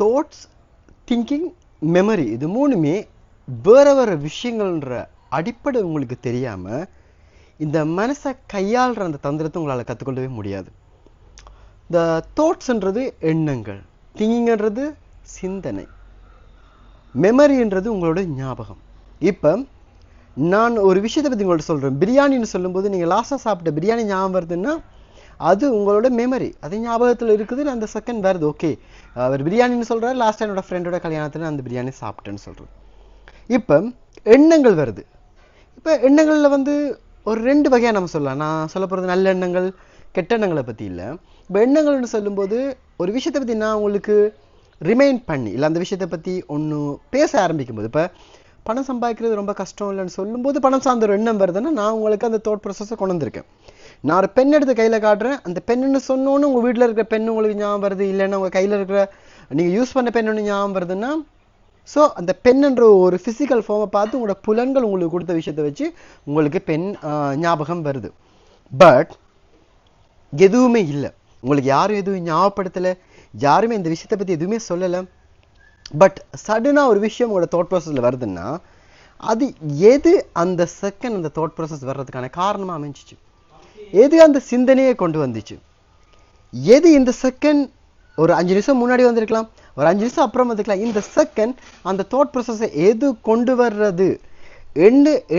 Thoughts, thinking, memory இது மூணுமே வேறு வேறு விஷயங்கள்ன்ற அடிப்படை உங்களுக்கு தெரியாமல் இந்த மனசை கையாளுற அந்த தந்திரத்தை உங்களால் கற்றுக்கொள்ளவே முடியாது. இந்த தாட்ஸ்ன்றது எண்ணங்கள், திங்கிங்ன்றது சிந்தனை, மெமரின்றது உங்களோட ஞாபகம். இப்போ நான் ஒரு விஷயத்தை பற்றி உங்கள்கிட்ட சொல்கிறேன். பிரியாணின்னு சொல்லும்போது நீங்கள் லாஸ்ட்டாக சாப்பிட்ட பிரியாணி ஞாபகம் வருதுன்னா அது உங்களோட மெமரி, அது ஞாபகத்தில் இருக்குது. அந்த செகண்ட் வருது, ஓகே அவர் பிரியாணின்னு சொல்கிறார், லாஸ்ட்டாக என்னோட ஃப்ரெண்டோட கல்யாணத்தில் அந்த பிரியாணி சாப்பிட்டேன்னு சொல்கிறேன். இப்போ எண்ணங்கள் வருது. இப்போ எண்ணங்களில் ஒரு 2 வகையாக நம்ம சொல்லலாம். நான் சொல்ல போகிறது நல்ல எண்ணங்கள், கெட்ட எண்ணங்களை பற்றி இல்லை. இப்போ எண்ணங்கள்னு சொல்லும்போது ஒரு விஷயத்தை பற்றி நான் உங்களுக்கு ரிமைண்ட் பண்ணி இல்லை அந்த விஷயத்தை பற்றி ஒன்று பேச ஆரம்பிக்கும்போது, இப்போ பணம் சம்பாதிக்கிறது ரொம்ப கஷ்டம் இல்லைன்னு சொல்லும்போது பணம் சார்ந்த ஒரு எண்ணம் வருதுன்னா நான் உங்களுக்கு அந்த தாட் ப்ராசஸை கொண்டு வந்திருக்கேன். நான் ஒரு பென் எடுத்து கையில் காட்டுறேன், அந்த பெண்ணுன்னு சொன்னோன்னு உங்கள் வீட்டில் இருக்கிற பெண் உங்களுக்கு ஞாபகம் வருது, இல்லைன்னா உங்கள் கையில் இருக்கிற நீங்கள் யூஸ் பண்ண பெண்ணு ஞாபகம் வருதுன்னா, ஸோ அந்த பெண்ணுன்ற ஒரு ஃபிசிக்கல் ஃபார்மை பார்த்து உங்களோட புலன்கள் உங்களுக்கு கொடுத்த விஷயத்தை வச்சு உங்களுக்கு பெண் ஞாபகம் வருது. பட் எதுவுமே இல்லை, உங்களுக்கு யாரும் எதுவும் ஞாபகப்படுத்தலை, யாருமே இந்த விஷயத்தை பற்றி எதுவுமே சொல்லலை. பட் சடனாக ஒரு விஷயம் உங்களோட தாட் ப்ராசஸில் வருதுன்னா அது எது அந்த செகண்ட் அந்த தாட் ப்ராசஸ் வர்றதுக்கான காரணமாக அமைஞ்சிச்சு, எது அந்த சிந்தனையை கொண்டு வந்துச்சு, எது இந்த செகண்ட் ஒரு 5 நிமிஷம் முன்னாடி வந்திருக்கலாம், ஒரு 5 நிமிஷம் அப்புறம் வந்துருக்கலாம், இந்த செகண்ட் அந்த தாட் ப்ராசஸை எது கொண்டு வர்றது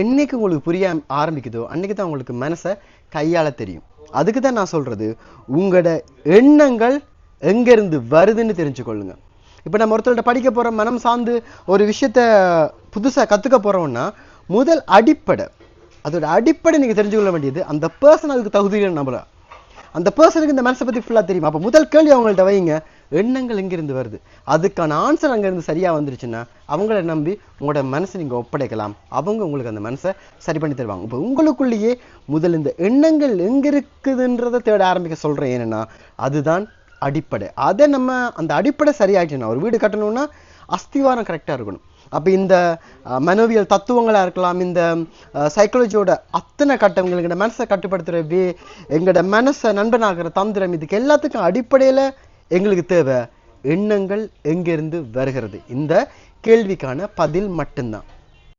என்னைக்கு உங்களுக்கு புரிய ஆரம்பிக்குதோ அன்னைக்கு தான் உங்களுக்கு மனசை கையாள தெரியும். அதுக்கு தான் நான் சொல்கிறது, உங்களோட எண்ணங்கள் எங்கேருந்து வருதுன்னு தெரிஞ்சுக்கொள்ளுங்க. இப்போ நம்ம ஒருத்தர்கிட்ட படிக்க போகிறோம், மனம் சார்ந்து ஒரு விஷயத்த புதுசாக கற்றுக்க போகிறோம்னா முதல் அடிப்படை, அதோட அடிப்படை நீங்கள் தெரிஞ்சுக்கொள்ள வேண்டியது அந்த பர்சன் அதுக்கு தகுதியில் நம்புறா, அந்த பர்சனுக்கு இந்த மனசை பற்றி ஃபுல்லாக தெரியும். அப்போ முதல் கேள்வி அவங்கள்ட்ட வைங்க, எண்ணங்கள் எங்கேருந்து வருது, அதுக்கான ஆன்சர் அங்கேருந்து சரியாக வந்துருச்சுன்னா அவங்கள நம்பி உங்களோட மனசை நீங்கள் ஒப்படைக்கலாம், அவங்க உங்களுக்கு அந்த மனசை சரி பண்ணி தருவாங்க. இப்போ உங்களுக்குள்ளேயே முதல் இந்த எண்ணங்கள் எங்கே இருக்குதுன்றதை தேட ஆரம்பிக்க சொல்கிறேன். ஏன்னா அதுதான் அடிப்படை. அதை நம்ம அந்த அடிப்படை சரியாயிடுச்சுன்னா, ஒரு வீடு கட்டணும்னா அஸ்திவாரம் கரெக்டாக இருக்கணும். அப்போ இந்த மனோவியல் தத்துவங்களாக இருக்கலாம், இந்த சைக்காலஜியோட அத்தனை கட்டங்களுக்கு எங்களோட மனசை கட்டுப்படுத்துகிற எங்களோட மனசை நண்பனாகிற தந்திரம், இதுக்கு எல்லாத்துக்கும் அடிப்படையில் எங்களுக்கு தேவை எண்ணங்கள் எங்கேருந்து வருகிறது. இந்த கேள்விக்கான பதில் மட்டும்தான்.